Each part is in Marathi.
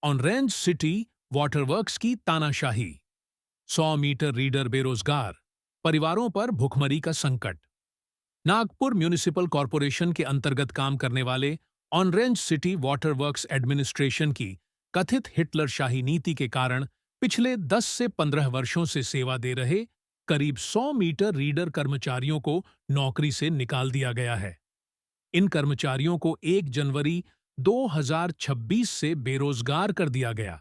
ऑरेंज सिटी वाटरवर्क्स की तानाशाही, 100 मीटर रीडर बेरोजगार, परिवारों पर भुखमरी का संकट। नागपुर म्यूनिसिपल कॉरपोरेशन के अंतर्गत काम करने वाले ऑरेंज सिटी वाटरवर्क्स एडमिनिस्ट्रेशन की कथित हिटलरशाही नीति के कारण पिछले 10 से 15 वर्षों से सेवा दे रहे करीब 100 मीटर रीडर कर्मचारियों को नौकरी से निकाल दिया गया है। इन कर्मचारियों को 1 जनवरी 2026 से बेरोजगार कर दिया गया,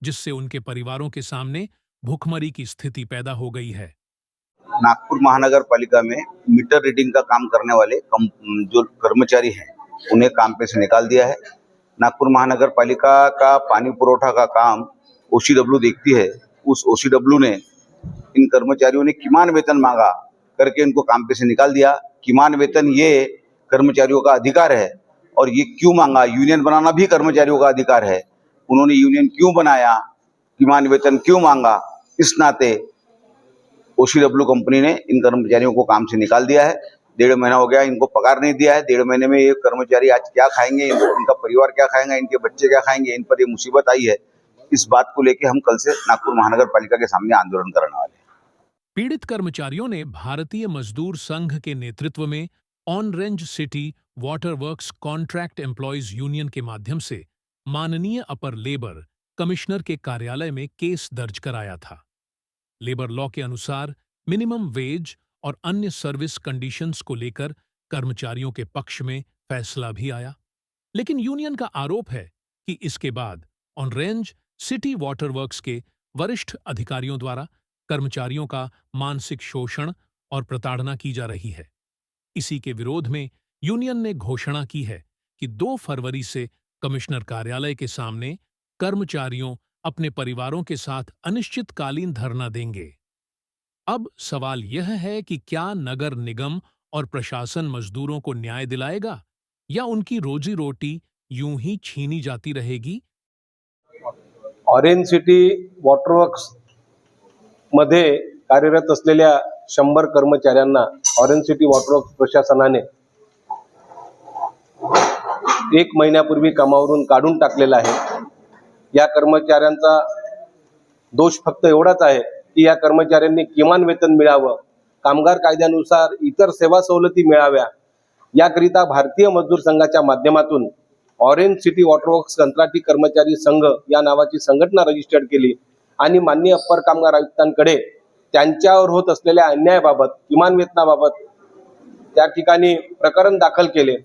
जिससे उनके परिवारों के सामने भुखमरी की स्थिति पैदा हो गई है। नागपुर महानगर पालिका में मीटर रीडिंग का काम करने वाले जो कर्मचारी हैं उन्हें काम पे से निकाल दिया है। नागपुर महानगर पालिका का पानी पुरवठा का काम OCW देखती है। उस OCW ने इन कर्मचारियों ने किमान वेतन मांगा करके इनको काम पे से निकाल दिया। किमान वेतन ये कर्मचारियों का अधिकार है और ये क्यों मांगा, यूनियन बनाना भी कर्मचारियों का अधिकार है। उन्होंने यूनियन क्यों बनाया, किमान वेतन क्यों मांगा, इस नाते OCW कंपनी ने इन कर्मचारियों को काम से निकाल दिया है। 1.5 महीना हो गया, इनको पगार नहीं दिया है। 1.5 महीने में ये कर्मचारी आज क्या खाएंगे, इनका परिवार क्या खाएंगे, इनके बच्चे क्या खाएंगे, इन पर ये मुसीबत आई है। इस बात को लेकर हम कल से नागपुर महानगर पालिका के सामने आंदोलन करने वाले हैं। पीड़ित कर्मचारियों ने भारतीय मजदूर संघ के नेतृत्व में Orange City Waterworks contract employees union के माध्यम से माननीय अपर लेबर कमिश्नर के कार्यालय में केस दर्ज कराया था। लेबर लॉ के अनुसार मिनिमम वेज और अन्य सर्विस कंडीशंस को लेकर कर्मचारियों के पक्ष में फैसला भी आया, लेकिन यूनियन का आरोप है कि इसके बाद ऑरेंज सिटी वाटरवर्क्स के वरिष्ठ अधिकारियों द्वारा कर्मचारियों का मानसिक शोषण और प्रताड़ना की जा रही है। इसी के विरोध में यूनियन ने घोषणा की है कि 2 फरवरी से कमिश्नर कार्यालय के सामने कर्मचारियों अपने परिवारों के साथ अनिश्चितकालीन धरना देंगे। अब सवाल यह है कि क्या नगर निगम और प्रशासन मजदूरों को न्याय दिलाएगा या उनकी रोजी रोटी यूं ही छीनी जाती रहेगी। ऑरेंज सिटी वॉटरवर्क्स मध्ये कार्यरत असलेल्या 100 कर्मचाऱ्यांना ऑरेंज सिटी वॉटरवर्क्स प्रशासनाने 1 महिन्यापूर्वी कामावरून काढून टाकलेला आहे। या कर्मचाऱ्यांचा दोष फक्त एवढाच आहे की या कर्मचाऱ्यांनी किमान वेतन मिळावं, कामगार कायद्यानुसार इतर सेवा सवलती मिळाव्या, याकरिता भारतीय मजदूर संघाच्या माध्यमातून ऑरेंज सिटी वॉटरवर्क्स कंत्राटी कर्मचारी संघ या नावाची संघटना रजिस्टर्ड केली आणि माननीय अप्पर कामगार आयुक्तांकडे त्यांच्यावर होत असलेल्या अन्यायाबाबत, किमान वेतनाबाबत त्या ठिकाणी प्रकरण दाखल केले।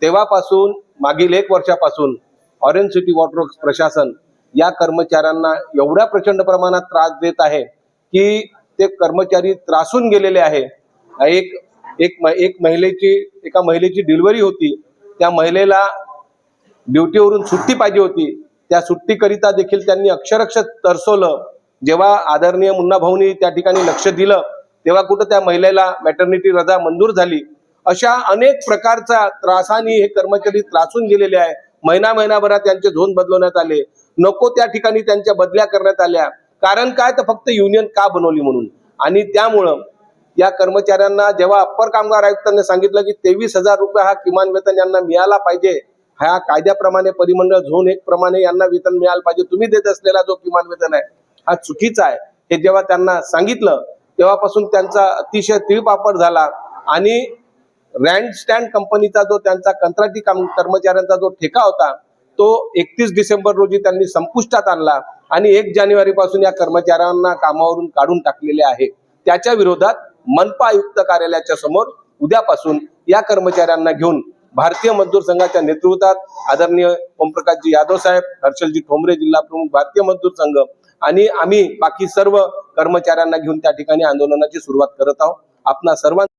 तेव्हापासून मागील 1 वर्षापासून ऑरेंज सिटी वॉटरवर्क्स प्रशासन या कर्मचाऱ्यांना एवढ्या प्रचंड प्रमाणात त्रास देत आहे की ते कर्मचारी त्रासून गेलेले आहे। एका महिलेची डिलिव्हरी होती, त्या महिलेला ड्युटीवरून सुट्टी पाहिजे होती, त्या सुट्टीकरिता देखील त्यांनी अक्षरशः तरसवलं। जेव्हा आदरणीय मुन्ना भाऊंनी त्या ठिकाणी लक्ष दिलं तेव्हा कुठं त्या महिलेला मॅटर्निटी रजा मंजूर झाली। अशा अनेक प्रकारचा त्रासाने हे कर्मचारी त्रासून गेलेले आहे। महिनाभरात त्यांचे झोन बदलवण्यात आले, नको त्या ठिकाणी त्यांच्या बदल्या करण्यात आल्या। कारण काय, तर फक्त युनियन का बनवली म्हणून। आणि त्यामुळं या कर्मचाऱ्यांना जेव्हा अप्पर कामगार आयुक्तांनी सांगितलं की 23,000 रुपये हा किमान वेतन यांना मिळाला पाहिजे, हा कायद्याप्रमाणे परिमंडळ झोन 1 प्रमाणे यांना वेतन मिळालं पाहिजे, तुम्ही देत असलेला जो किमान वेतन आहे हा चुकीचा आहे, हे जेव्हा त्यांना सांगितलं तेव्हापासून त्यांचा अतिशय तिळपापड झाला। आणि रँडस्टँड कंपनीचा जो त्यांचा कंत्राटी कर्मचाऱ्यांचा जो ठेका होता तो 31 डिसेंबर रोजी त्यांनी संपुष्टात आणला आणि 1 जानेवारी पासून या कर्मचाऱ्यांना कामावरून काढून टाकलेले आहे। त्याच्या विरोधात मनपा आयुक्त कार्यालयाच्या समोर उद्यापासून या कर्मचाऱ्यांना घेऊन भारतीय मजदूर संघाच्या नेतृत्वात आदरणीय ओमप्रकाशजी यादव साहेब, हर्षलजी ठोंबरे जिल्हा प्रमुख भारतीय मजदूर संघ आणि आम्ही बाकी सर्व कर्मचाऱ्यांना घेऊन त्या ठिकाणी आंदोलनाची सुरुवात करत आहोत। आपणा सर्वांना